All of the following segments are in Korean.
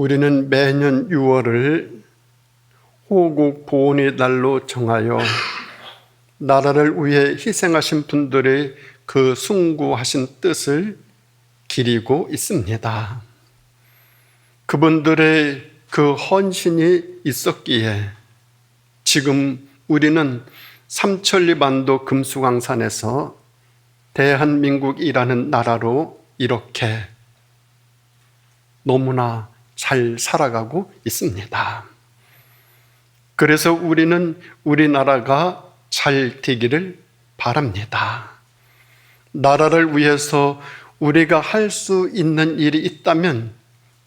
우리는 매년 6월을 호국 보훈의 날로 정하여 나라를 위해 희생하신 분들의 그 숭고하신 뜻을 기리고 있습니다. 그분들의 그 헌신이 있었기에 지금 우리는 삼천리반도 금수강산에서 대한민국이라는 나라로 이렇게 너무나 잘 살아가고 있습니다. 그래서 우리는 우리나라가 잘 되기를 바랍니다. 나라를 위해서 우리가 할 수 있는 일이 있다면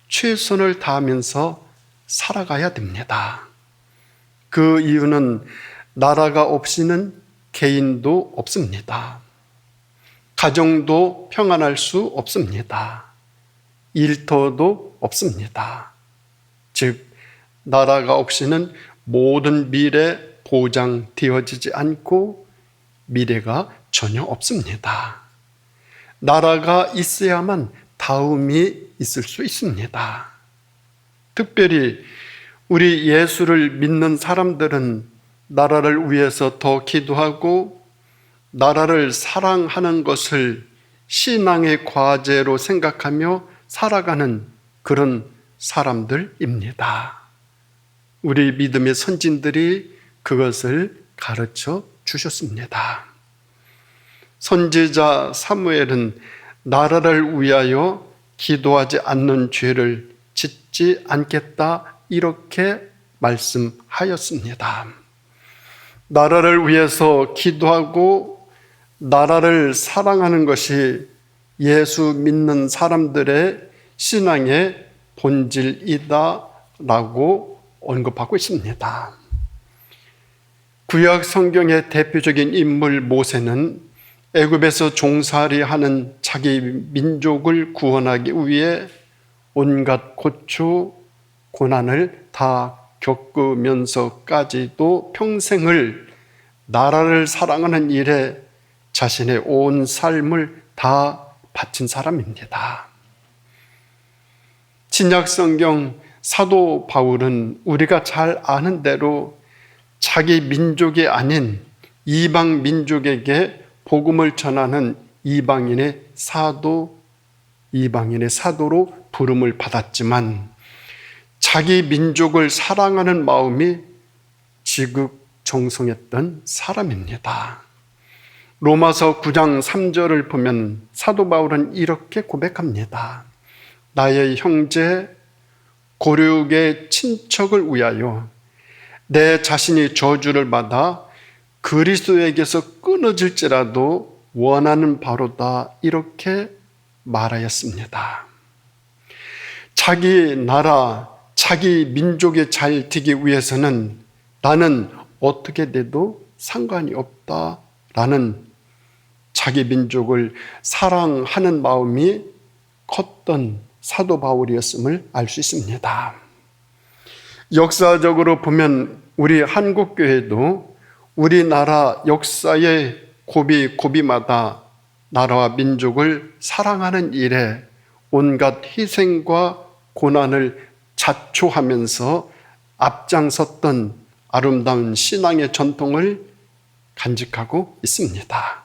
최선을 다하면서 살아가야 됩니다. 그 이유는 나라가 없이는 개인도 없습니다. 가정도 평안할 수 없습니다. 일터도 없습니다. 즉, 나라가 없이는 모든 미래 보장되어지지 않고 미래가 전혀 없습니다. 나라가 있어야만 다음이 있을 수 있습니다. 특별히 우리 예수를 믿는 사람들은 나라를 위해서 더 기도하고 나라를 사랑하는 것을 신앙의 과제로 생각하며 살아가는 그런 사람들입니다. 우리 믿음의 선진들이 그것을 가르쳐 주셨습니다. 선지자 사무엘은 나라를 위하여 기도하지 않는 죄를 짓지 않겠다 이렇게 말씀하였습니다. 나라를 위해서 기도하고 나라를 사랑하는 것이 예수 믿는 사람들의 신앙의 본질이다라고 언급하고 있습니다. 구약 성경의 대표적인 인물 모세는 애굽에서 종살이하는 자기 민족을 구원하기 위해 온갖 고초, 고난을 다 겪으면서까지도 평생을 나라를 사랑하는 일에 자신의 온 삶을 다 바친 사람입니다. 신약 성경 사도 바울은 우리가 잘 아는 대로 자기 민족이 아닌 이방 민족에게 복음을 전하는 이방인의 사도로 부름을 받았지만 자기 민족을 사랑하는 마음이 지극정성했던 사람입니다. 로마서 9장 3절을 보면 사도 바울은 이렇게 고백합니다. 나의 형제 고륙의 친척을 위하여 내 자신이 저주를 받아 그리스도에게서 끊어질지라도 원하는 바로다 이렇게 말하였습니다. 자기 나라, 자기 민족이 잘 되기 위해서는 나는 어떻게 돼도 상관이 없다라는 자기 민족을 사랑하는 마음이 컸던 사도 바울이었음을 알 수 있습니다. 역사적으로 보면 우리 한국교회도 우리나라 역사의 고비고비마다 나라와 민족을 사랑하는 일에 온갖 희생과 고난을 자초하면서 앞장섰던 아름다운 신앙의 전통을 간직하고 있습니다.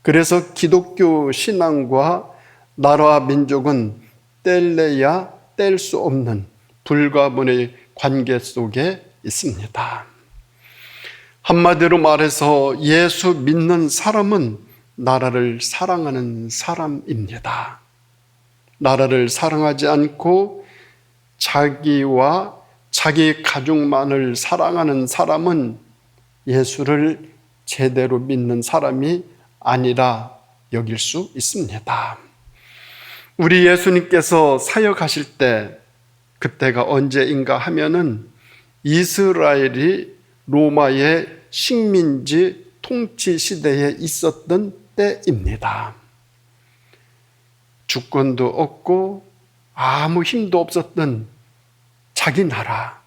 그래서 기독교 신앙과 나라와 민족은 뗄래야 뗄 수 없는 불가분의 관계 속에 있습니다. 한마디로 말해서 예수 믿는 사람은 나라를 사랑하는 사람입니다. 나라를 사랑하지 않고 자기와 자기 가족만을 사랑하는 사람은 예수를 제대로 믿는 사람이 아니라 여길 수 있습니다. 우리 예수님께서 사역하실 때 그때가 언제인가 하면은 이스라엘이 로마의 식민지 통치 시대에 있었던 때입니다. 주권도 없고 아무 힘도 없었던 자기 나라,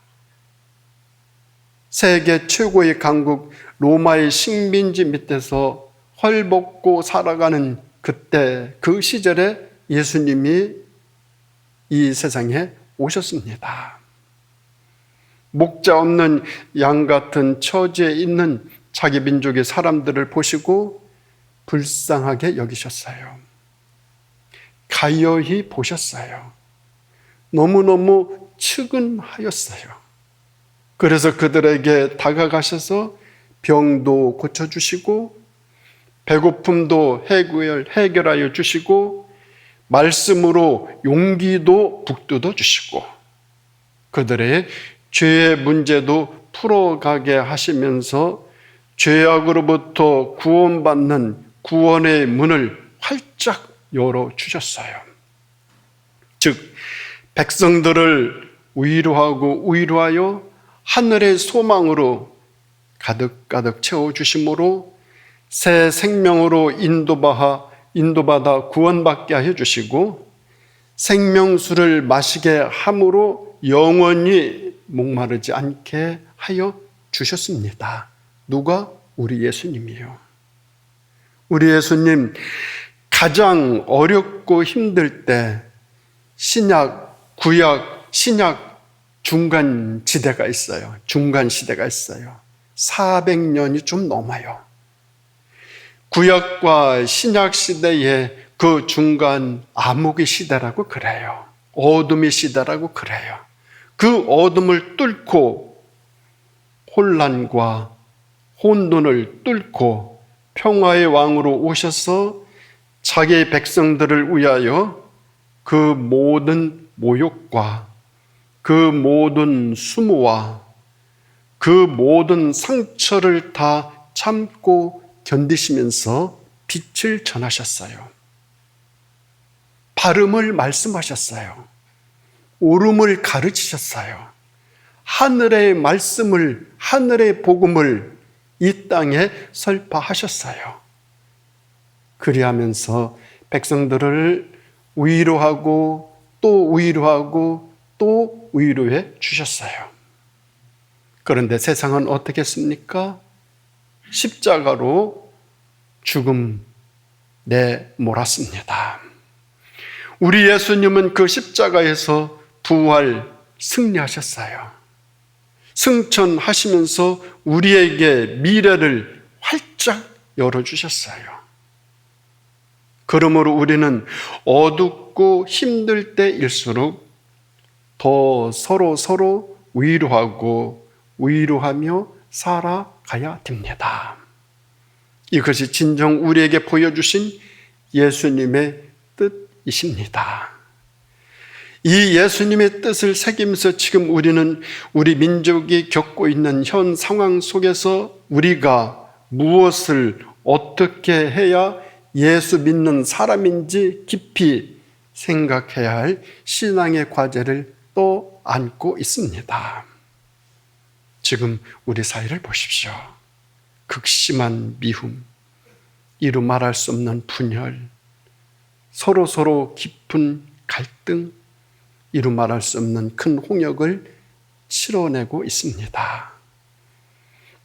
세계 최고의 강국 로마의 식민지 밑에서 헐벗고 살아가는 그때 그 시절에 예수님이 이 세상에 오셨습니다. 목자 없는 양 같은 처지에 있는 자기 민족의 사람들을 보시고 불쌍하게 여기셨어요. 가여이 보셨어요. 너무너무 측은하였어요. 그래서 그들에게 다가가셔서 병도 고쳐주시고 배고픔도 해결하여 주시고 말씀으로 용기도 북돋워 주시고 그들의 죄의 문제도 풀어가게 하시면서 죄악으로부터 구원받는 구원의 문을 활짝 열어주셨어요. 즉 백성들을 위로하여 하늘의 소망으로 가득가득 채워주심으로 새 생명으로 인도받아 구원받게 하여 주시고 생명수를 마시게 함으로 영원히 목마르지 않게 하여 주셨습니다. 누가? 우리 예수님이요. 우리 예수님 가장 어렵고 힘들 때 신약, 구약, 신약 중간 지대가 있어요. 중간 시대가 있어요. 400년이 좀 넘어요. 구약과 신약 시대의 그 중간 암흑의 시대라고 그래요. 어둠의 시대라고 그래요. 그 어둠을 뚫고 혼란과 혼돈을 뚫고 평화의 왕으로 오셔서 자기의 백성들을 위하여 그 모든 모욕과 그 모든 수모와 그 모든 상처를 다 참고 견디시면서 빛을 전하셨어요. 발음을 말씀하셨어요. 옳음을 가르치셨어요. 하늘의 말씀을, 하늘의 복음을 이 땅에 설파하셨어요. 그리하면서 백성들을 위로하고 또 위로하고 또 위로해 주셨어요. 그런데 세상은 어떻겠습니까? 십자가로 죽음 내몰았습니다. 우리 예수님은 그 십자가에서 부활 승리하셨어요. 승천하시면서 우리에게 미래를 활짝 열어주셨어요. 그러므로 우리는 어둡고 힘들 때일수록 더 서로 위로하며 살아가야 됩니다. 이것이 진정 우리에게 보여주신 예수님의 뜻이십니다. 이 예수님의 뜻을 새기면서 지금 우리는 우리 민족이 겪고 있는 현 상황 속에서 우리가 무엇을 어떻게 해야 예수 믿는 사람인지 깊이 생각해야 할 신앙의 과제를 또 안고 있습니다. 지금 우리 사회를 보십시오. 극심한 미움, 이루 말할 수 없는 분열, 서로 깊은 갈등, 이루 말할 수 없는 큰 홍역을 치러내고 있습니다.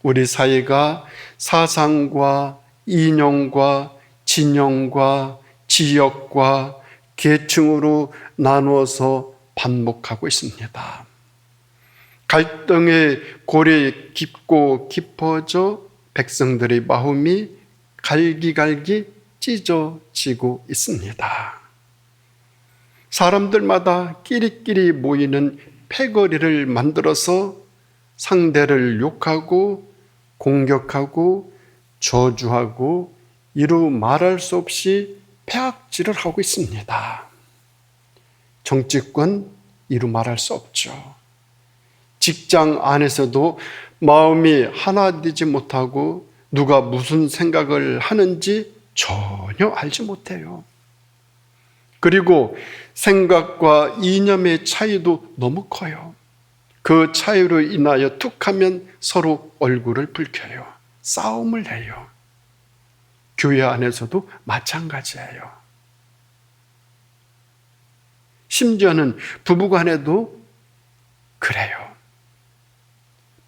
우리 사회가 사상과 이념과 진영과 지역과 계층으로 나누어서 반복하고 있습니다. 갈등의 골이 깊고 깊어져 백성들의 마음이 갈기갈기 찢어지고 있습니다. 사람들마다 끼리끼리 모이는 패거리를 만들어서 상대를 욕하고 공격하고 저주하고 이루 말할 수 없이 폐악질을 하고 있습니다. 정치권 이루 말할 수 없죠. 직장 안에서도 마음이 하나 되지 못하고 누가 무슨 생각을 하는지 전혀 알지 못해요. 그리고 생각과 이념의 차이도 너무 커요. 그 차이로 인하여 툭하면 서로 얼굴을 붉혀요. 싸움을 해요. 교회 안에서도 마찬가지예요. 심지어는 부부간에도 그래요.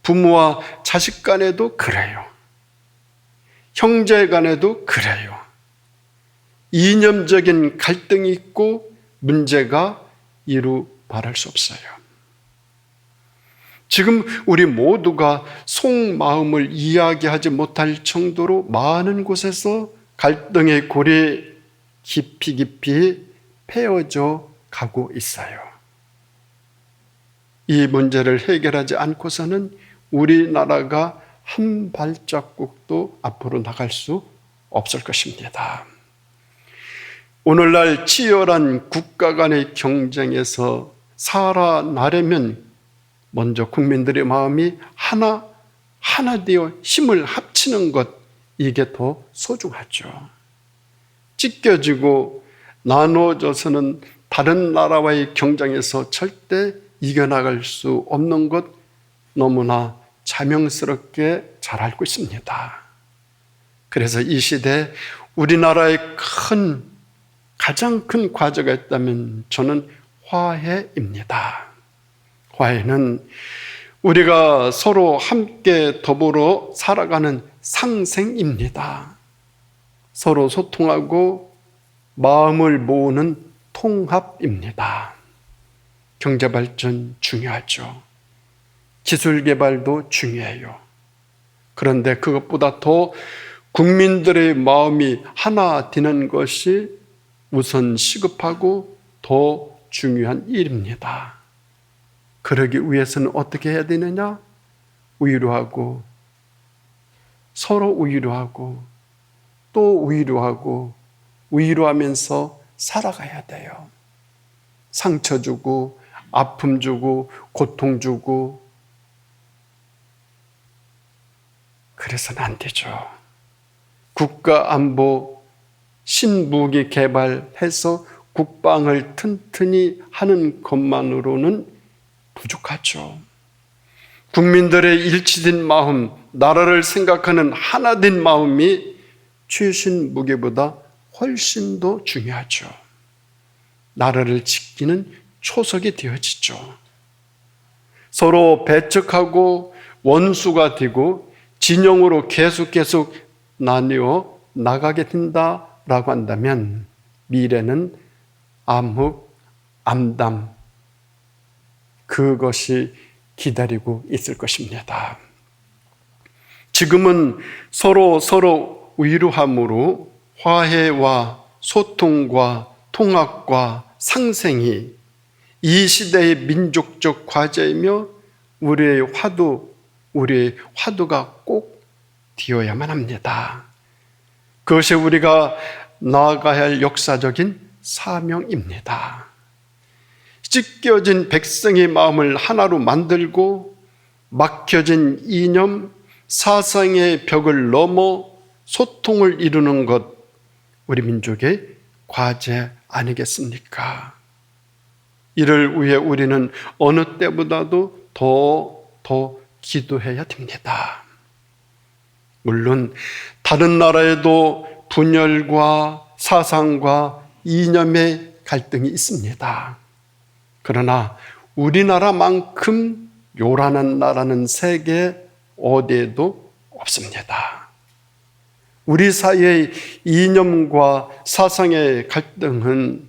부모와 자식 간에도 그래요. 형제 간에도 그래요. 이념적인 갈등이 있고 문제가 이루 바랄 수 없어요. 지금 우리 모두가 속마음을 이야기하지 못할 정도로 많은 곳에서 갈등의 골이 깊이 패어져 가고 있어요. 이 문제를 해결하지 않고서는 우리나라가 한 발자국도 앞으로 나갈 수 없을 것입니다. 오늘날 치열한 국가 간의 경쟁에서 살아나려면 먼저 국민들의 마음이 하나 되어 힘을 합치는 것, 이게 더 소중하죠. 찢겨지고 나눠져서는 다른 나라와의 경쟁에서 절대 이겨나갈 수 없는 것 너무나 자명스럽게 잘 알고 있습니다. 그래서 이 시대에 우리나라의 가장 큰 과제가 있다면 저는 화해입니다. 화해는 우리가 서로 함께 더불어 살아가는 상생입니다. 서로 소통하고 마음을 모으는 통합입니다. 경제발전 중요하죠. 기술개발도 중요해요. 그런데 그것보다 더 국민들의 마음이 하나 되는 것이 우선 시급하고 더 중요한 일입니다. 그러기 위해서는 어떻게 해야 되느냐? 위로하고, 서로 위로하고, 또 위로하고, 위로하면서 살아가야 돼요. 상처 주고, 아픔 주고, 고통 주고, 그래서는 안 되죠. 국가안보, 신무기 개발해서 국방을 튼튼히 하는 것만으로는 부족하죠. 국민들의 일치된 마음, 나라를 생각하는 하나된 마음이 최신 무기보다 훨씬 더 중요하죠. 나라를 지키는 초석이 되어지죠. 서로 배척하고 원수가 되고 진영으로 계속 나뉘어 나가게 된다라고 한다면 미래는 암흑, 암담, 그것이 기다리고 있을 것입니다. 지금은 서로 위로함으로 화해와 소통과 통합과 상생이 이 시대의 민족적 과제이며 우리의 화두가 꼭 되어야만 합니다. 그것이 우리가 나아가야 할 역사적인 사명입니다. 찢겨진 백성의 마음을 하나로 만들고 막혀진 이념, 사상의 벽을 넘어 소통을 이루는 것, 우리 민족의 과제 아니겠습니까? 이를 위해 우리는 어느 때보다도 더 기도해야 됩니다. 물론 다른 나라에도 분열과 사상과 이념의 갈등이 있습니다. 그러나 우리나라만큼 요란한 나라는 세계 어디에도 없습니다. 우리 사이의 이념과 사상의 갈등은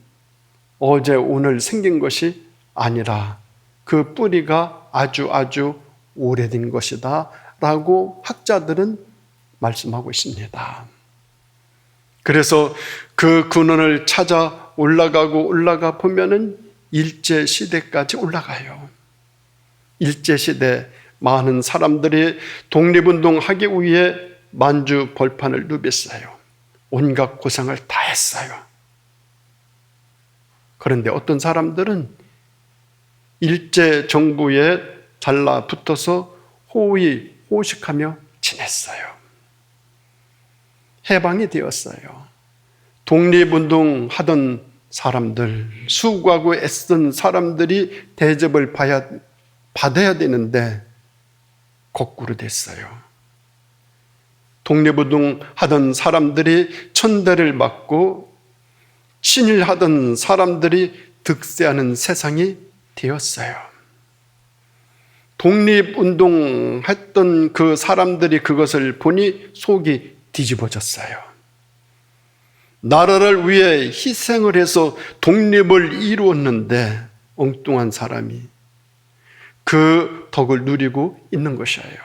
어제 오늘 생긴 것이 아니라 그 뿌리가 아주 오래된 것이다 라고 학자들은 말씀하고 있습니다. 그래서 그 근원을 찾아 올라가 보면은 일제시대까지 올라가요. 일제시대 많은 사람들이 독립운동하기 위해 만주 벌판을 누볐어요. 온갖 고생을 다 했어요. 그런데 어떤 사람들은 일제 정부에 달라붙어서 호의호식하며 지냈어요. 해방이 되었어요. 독립운동 하던 사람들, 수고하고 애쓴 사람들이 대접을 받아야 되는데 거꾸로 됐어요. 독립운동 하던 사람들이 천대를 맞고 친일하던 사람들이 득세하는 세상이 되었어요. 독립운동 했던 그 사람들이 그것을 보니 속이 뒤집어졌어요. 나라를 위해 희생을 해서 독립을 이루었는데 엉뚱한 사람이 그 덕을 누리고 있는 것이에요.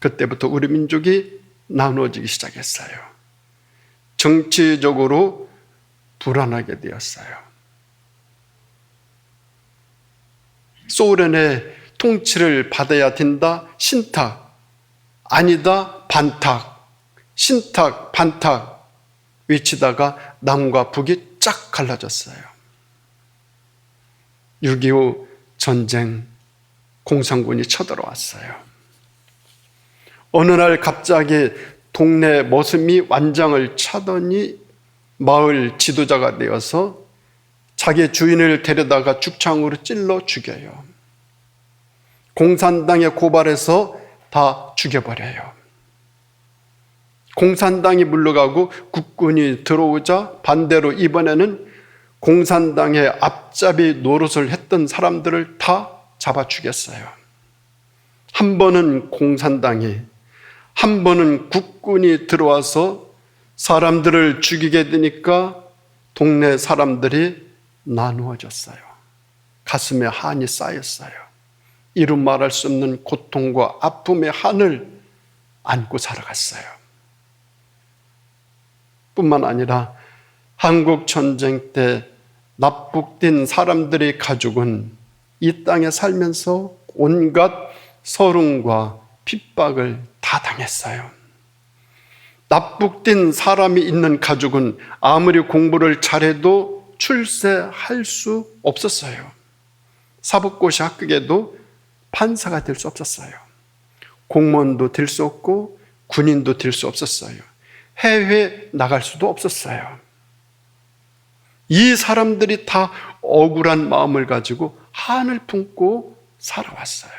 그때부터 우리 민족이 나누어지기 시작했어요. 정치적으로 불안하게 되었어요. 소련의 통치를 받아야 된다, 신탁, 아니다, 반탁, 신탁, 반탁 외치다가 남과 북이 쫙 갈라졌어요. 6.25 전쟁, 공산군이 쳐들어왔어요. 어느 날 갑자기 동네 머슴이 완장을 차더니 마을 지도자가 되어서 자기 주인을 데려다가 죽창으로 찔러 죽여요. 공산당에 고발해서 다 죽여버려요. 공산당이 물러가고 국군이 들어오자 반대로 이번에는 공산당의 앞잡이 노릇을 했던 사람들을 다 잡아 죽였어요. 한 번은 공산당이, 한 번은 국군이 들어와서 사람들을 죽이게 되니까 동네 사람들이 나누어졌어요. 가슴에 한이 쌓였어요. 이루 말할 수 없는 고통과 아픔의 한을 안고 살아갔어요. 뿐만 아니라 한국 전쟁 때 납북된 사람들의 가족은 이 땅에 살면서 온갖 서름과 핍박을 다 당했어요. 납북된 사람이 있는 가족은 아무리 공부를 잘해도 출세할 수 없었어요. 사법고시 합격해도 판사가 될 수 없었어요. 공무원도 될 수 없고 군인도 될 수 없었어요. 해외에 나갈 수도 없었어요. 이 사람들이 다 억울한 마음을 가지고 한을 품고 살아왔어요.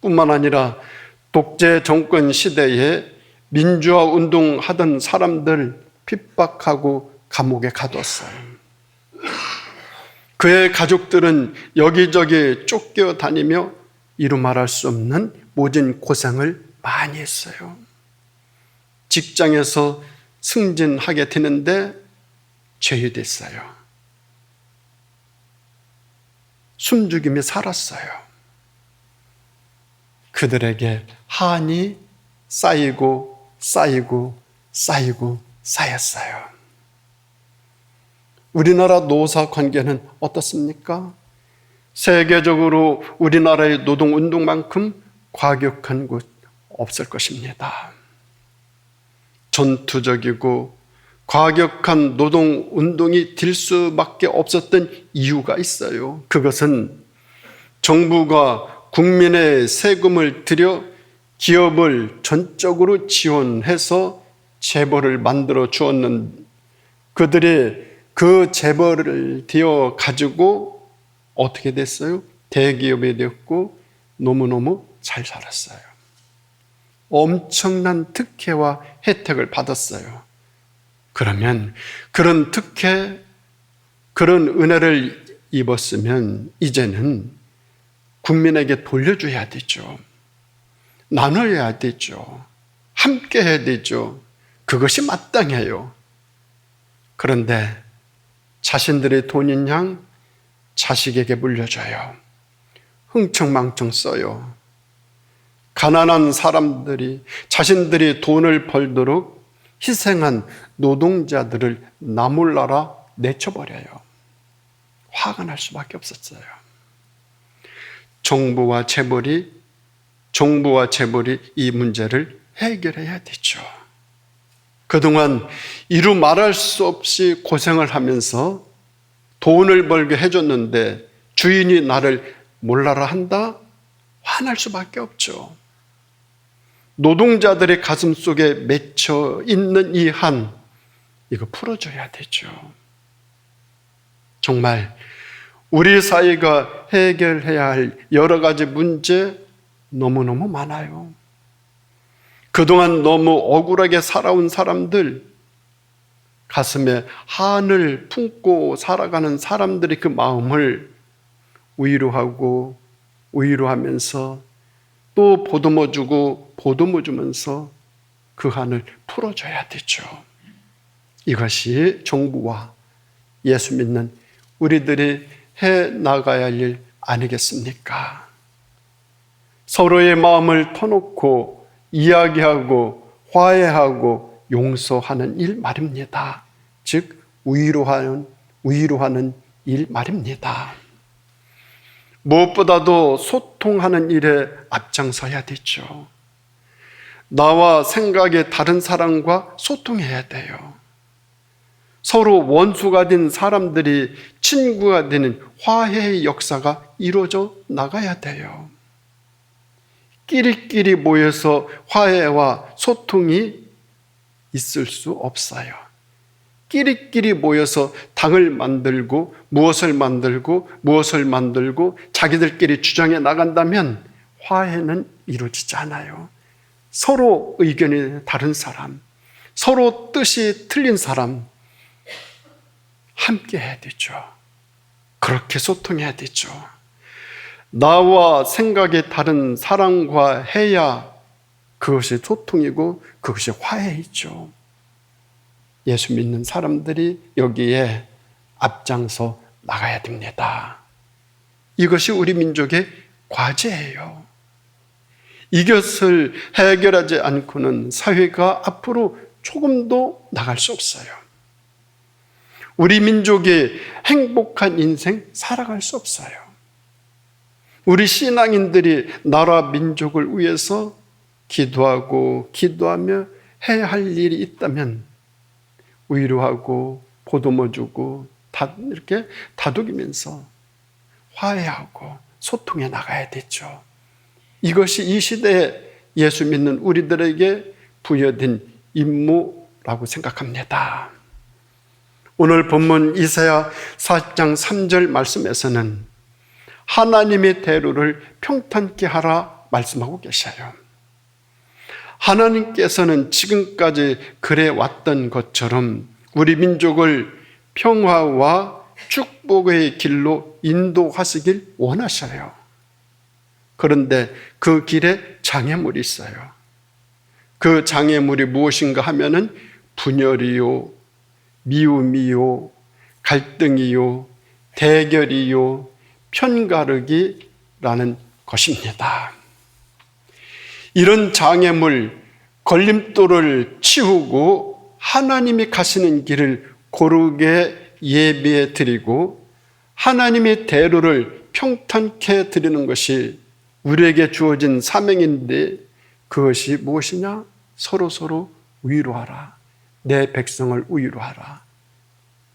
뿐만 아니라 독재 정권 시대에 민주화 운동하던 사람들 핍박하고 감옥에 가뒀어요. 그의 가족들은 여기저기 쫓겨다니며 이루 말할 수 없는 모진 고생을 많이 했어요. 직장에서 승진하게 되는데 제외됐어요. 숨죽임이 살았어요. 그들에게 한이 쌓이고 쌓이고 쌓이고 쌓였어요. 우리나라 노사 관계는 어떻습니까? 세계적으로 우리나라의 노동운동만큼 과격한 곳 없을 것입니다. 전투적이고 과격한 노동운동이 될 수밖에 없었던 이유가 있어요. 그것은 정부가 국민의 세금을 들여 기업을 전적으로 지원해서 재벌을 만들어 주었는 그들의 그 재벌을 되어 가지고 어떻게 됐어요? 대기업이 되었고 너무너무 잘 살았어요. 엄청난 특혜와 혜택을 받았어요. 그러면 그런 특혜, 그런 은혜를 입었으면 이제는 국민에게 돌려줘야 되죠. 나눠야 되죠. 함께 해야 되죠. 그것이 마땅해요. 그런데 자신들의 돈인 양 자식에게 물려줘요. 흥청망청 써요. 가난한 사람들이 자신들이 돈을 벌도록 희생한 노동자들을 나몰라라 내쳐버려요. 화가 날 수밖에 없었어요. 정부와 재벌이 이 문제를 해결해야 되죠. 그동안 이루 말할 수 없이 고생을 하면서 돈을 벌게 해줬는데 주인이 나를 몰라라 한다? 화날 수밖에 없죠. 노동자들의 가슴 속에 맺혀 있는 이 한, 이거 풀어줘야 되죠. 정말 우리 사회가 해결해야 할 여러 가지 문제 너무너무 많아요. 그동안 너무 억울하게 살아온 사람들, 가슴에 한을 품고 살아가는 사람들이 그 마음을 위로하고 위로하면서 또 보듬어주고 보듬어주면서 그 한을 풀어줘야 되죠. 이것이 정부와 예수 믿는 우리들이 해 나가야 할 일 아니겠습니까? 서로의 마음을 터놓고 이야기하고 화해하고 용서하는 일 말입니다. 즉 위로하는 일 말입니다. 무엇보다도 소통하는 일에 앞장서야 되죠. 나와 생각이 다른 사람과 소통해야 돼요. 서로 원수가 된 사람들이 친구가 되는 화해의 역사가 이루어져 나가야 돼요. 끼리끼리 모여서 화해와 소통이 있을 수 없어요. 끼리끼리 모여서 당을 만들고 무엇을 만들고 자기들끼리 주장해 나간다면 화해는 이루어지지 않아요. 서로 의견이 다른 사람, 서로 뜻이 틀린 사람 함께 해야 되죠. 그렇게 소통해야 되죠. 나와 생각이 다른 사람과 해야 그것이 소통이고 그것이 화해이죠. 예수 믿는 사람들이 여기에 앞장서 나가야 됩니다. 이것이 우리 민족의 과제예요. 이것을 해결하지 않고는 사회가 앞으로 조금도 나갈 수 없어요. 우리 민족의 행복한 인생 살아갈 수 없어요. 우리 신앙인들이 나라 민족을 위해서 기도하며 해야 할 일이 있다면 위로하고 보듬어 주고 이렇게 다독이면서 화해하고 소통해 나가야 되죠. 이것이 이 시대에 예수 믿는 우리들에게 부여된 임무라고 생각합니다. 오늘 본문 이사야 4장 3절 말씀에서는 하나님의 대로를 평탄케 하라 말씀하고 계셔요. 하나님께서는 지금까지 그래 왔던 것처럼 우리 민족을 평화와 축복의 길로 인도하시길 원하셔요. 그런데 그 길에 장애물이 있어요. 그 장애물이 무엇인가 하면은 분열이요, 미움이요, 갈등이요, 대결이요, 편가르기라는 것입니다. 이런 장애물, 걸림돌을 치우고 하나님이 가시는 길을 고르게 예비해 드리고 하나님의 대로를 평탄케 드리는 것이 우리에게 주어진 사명인데 그것이 무엇이냐? 서로 위로하라. 내 백성을 위로하라.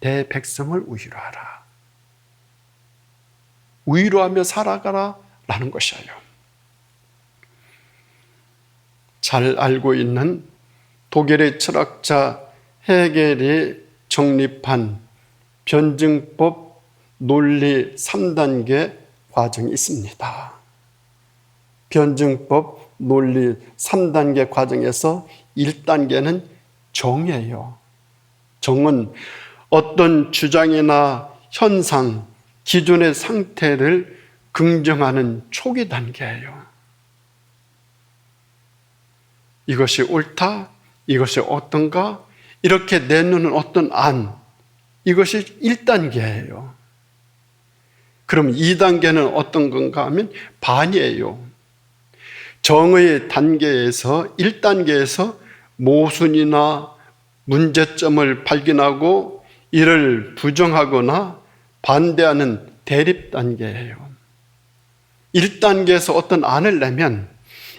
내 백성을 위로하라. 위로하며 살아가라 라는 것이에요. 잘 알고 있는 독일의 철학자 헤겔이 정립한 변증법 논리 3단계 과정이 있습니다. 변증법 논리 3단계 과정에서 1단계는 정이에요. 정은 어떤 주장이나 현상, 기존의 상태를 긍정하는 초기 단계예요. 이것이 옳다, 이것이 어떤가, 이렇게 내놓는 어떤 안, 이것이 1단계예요. 그럼 2단계는 어떤 건가 하면 반이에요. 정의 단계에서 1단계에서 모순이나 문제점을 발견하고 이를 부정하거나 반대하는 대립 단계예요. 1단계에서 어떤 안을 내면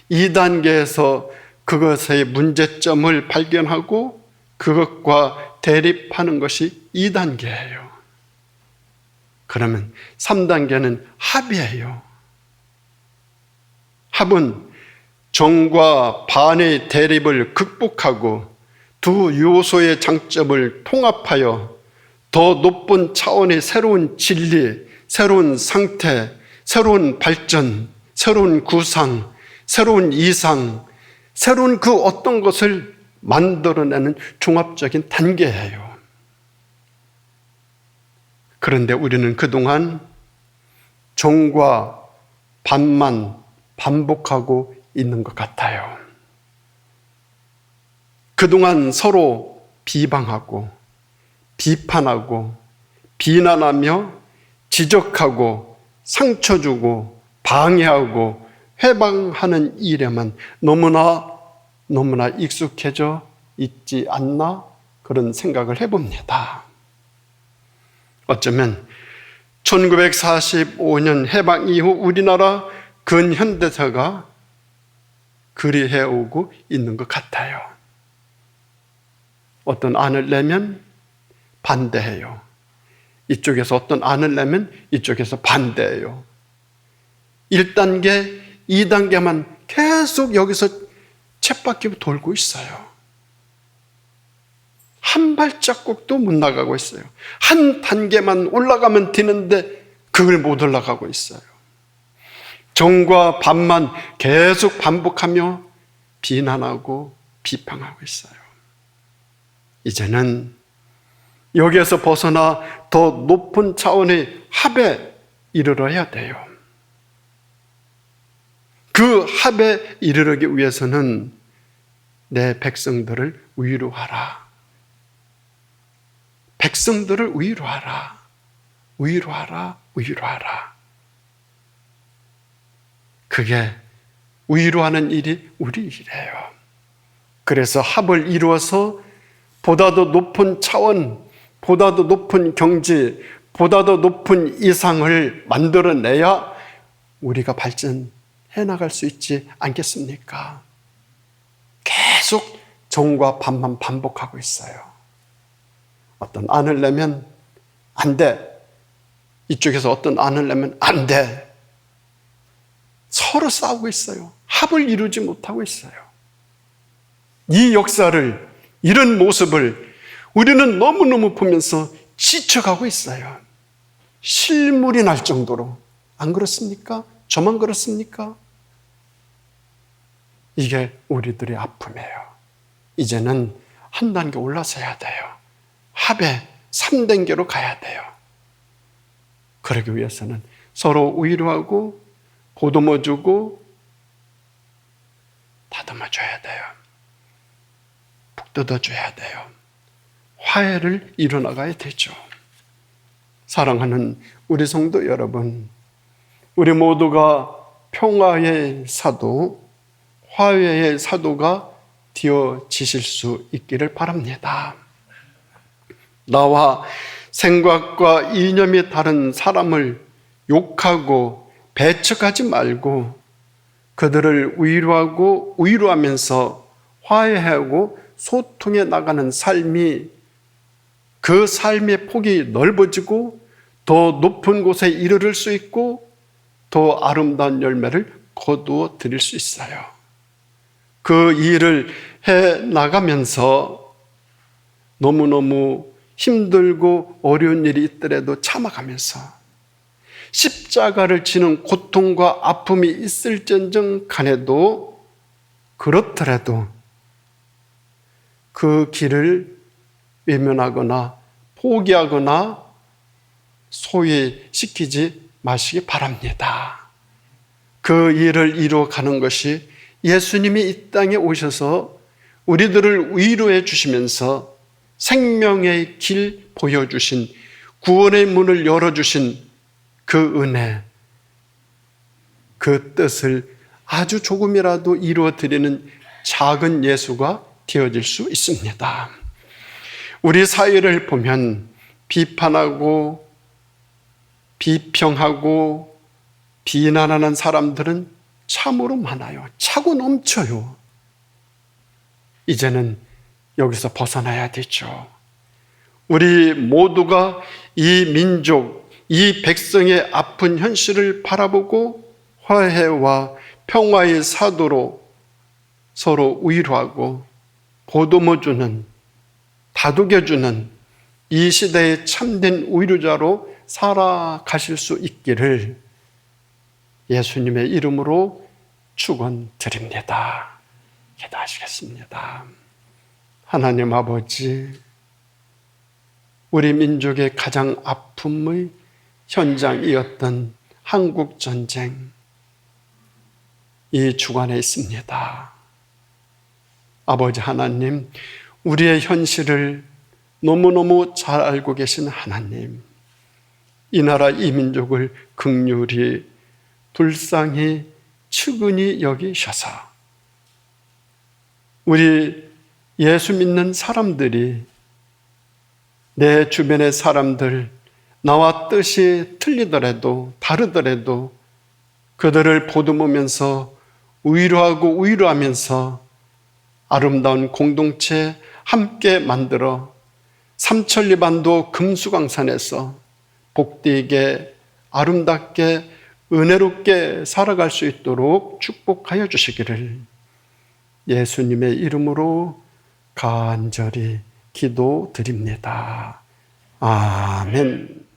2단계에서 그것의 문제점을 발견하고 그것과 대립하는 것이 2단계예요. 그러면 3단계는 합이에요. 합은 정과 반의 대립을 극복하고 두 요소의 장점을 통합하여 더 높은 차원의 새로운 진리, 새로운 상태, 새로운 발전, 새로운 구상, 새로운 이상, 새로운 그 어떤 것을 만들어내는 종합적인 단계예요. 그런데 우리는 그동안 정과 반만 반복하고 있는 것 같아요. 그동안 서로 비방하고 비판하고 비난하며 지적하고 상처 주고 방해하고 회방하는 일에만 너무나 익숙해져 있지 않나 그런 생각을 해봅니다. 어쩌면 1945년 해방 이후 우리나라 근현대사가 그리해오고 있는 것 같아요. 어떤 안을 내면 반대해요. 이쪽에서 어떤 안을 내면 이쪽에서 반대해요. 1단계, 2단계만 계속 여기서 쳇바퀴 돌고 있어요. 한 발자국도 못 나가고 있어요. 한 단계만 올라가면 되는데 그걸 못 올라가고 있어요. 정과 반만 계속 반복하며 비난하고 비판하고 있어요. 이제는 여기에서 벗어나 더 높은 차원의 합에 이르러야 돼요. 그 합에 이르르기 위해서는 내 백성들을 위로하라. 백성들을 위로하라. 위로하라. 위로하라. 그게 위로하는 일이 우리 일이에요. 그래서 합을 이루어서 보다 더 높은 차원, 보다 더 높은 경지, 보다 더 높은 이상을 만들어내야 우리가 발전해 나갈 수 있지 않겠습니까? 계속 정과 반만 반복하고 있어요. 어떤 안을 내면 안 돼. 이쪽에서 어떤 안을 내면 안 돼. 서로 싸우고 있어요. 합을 이루지 못하고 있어요. 이 역사를, 이런 모습을 우리는 너무너무 보면서 지쳐가고 있어요. 실물이 날 정도로. 안 그렇습니까? 저만 그렇습니까? 이게 우리들의 아픔이에요. 이제는 한 단계 올라서야 돼요. 합의 3단계로 가야 돼요. 그러기 위해서는 서로 위로하고 보듬어주고 다듬어줘야 돼요. 북돋아줘야 돼요. 화해를 이뤄나가야 되죠. 사랑하는 우리 성도 여러분, 우리 모두가 평화의 사도, 화해의 사도가 되어지실 수 있기를 바랍니다. 나와 생각과 이념이 다른 사람을 욕하고 배척하지 말고 그들을 위로하고 위로하면서 화해하고 소통해 나가는 삶이 그 삶의 폭이 넓어지고 더 높은 곳에 이르를 수 있고 더 아름다운 열매를 거두어 드릴 수 있어요. 그 일을 해 나가면서 너무너무 힘들고 어려운 일이 있더라도 참아가면서 십자가를 지는 고통과 아픔이 있을지언정 간에도 그렇더라도 그 길을 외면하거나 포기하거나 소외시키지 마시기 바랍니다. 그 일을 이루어가는 것이 예수님이 이 땅에 오셔서 우리들을 위로해 주시면서 생명의 길 보여주신, 구원의 문을 열어주신 그 은혜, 그 뜻을 아주 조금이라도 이루어드리는 작은 예수가 되어질 수 있습니다. 우리 사회를 보면 비판하고 비평하고 비난하는 사람들은 참으로 많아요. 차고 넘쳐요. 이제는 여기서 벗어나야 되죠. 우리 모두가 이 민족, 이 백성의 아픈 현실을 바라보고 화해와 평화의 사도로 서로 위로하고 보듬어주는, 다독여주는 이 시대의 참된 위로자로 살아가실 수 있기를 예수님의 이름으로 축원드립니다. 기도하시겠습니다. 하나님 아버지, 우리 민족의 가장 아픔의 현장이었던 한국전쟁, 이 주관에 있습니다. 아버지 하나님, 우리의 현실을 너무너무 잘 알고 계신 하나님, 이 나라 이 민족을 긍휼히 불쌍히 측은히 여기셔서 우리 예수 믿는 사람들이 내 주변의 사람들 나와 뜻이 틀리더라도 다르더라도 그들을 보듬으면서 위로하고 위로하면서 아름다운 공동체 함께 만들어 삼천리반도 금수강산에서 복되게 아름답게 은혜롭게 살아갈 수 있도록 축복하여 주시기를 예수님의 이름으로 간절히 기도드립니다. 아멘.